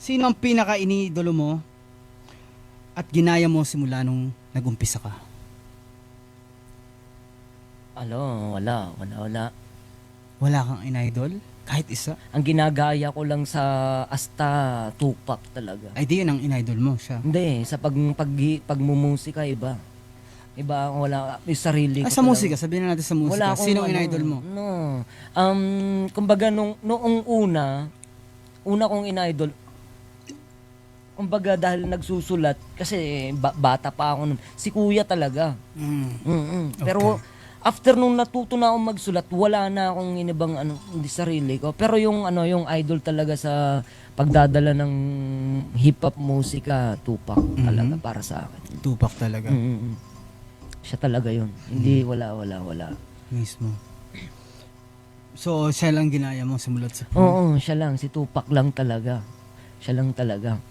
Sino ang pinaka-iniidolo mo at ginaya mo simula nung nag-umpisa ka? Wala. Wala kang inidol? Kahit isa? Ang ginagaya ko lang sa Asta Tupac talaga. Ay di yun ang inidol mo siya. Hindi, sa pagmumusika iba. Iba, wala, yung sarili ko Sa talaga. musika, sabihin na natin sa musika. Wala akong Sino ang inidol mo? Kumbaga noong una kong inidol, kumbaga dahil nagsusulat, kasi bata pa ako nun, si kuya talaga. Pero after nung natuto na akong magsulat, wala na akong inibang hindi sarili ko. Pero yung idol talaga sa pagdadala ng hip-hop musika, Tupac talaga para sa akin. Tupac talaga. Siya talaga yun. Hindi, wala. Mismo. So, siya lang ginaya mo simulat sa Oo, siya lang. Si Tupac lang talaga. Siya lang talaga.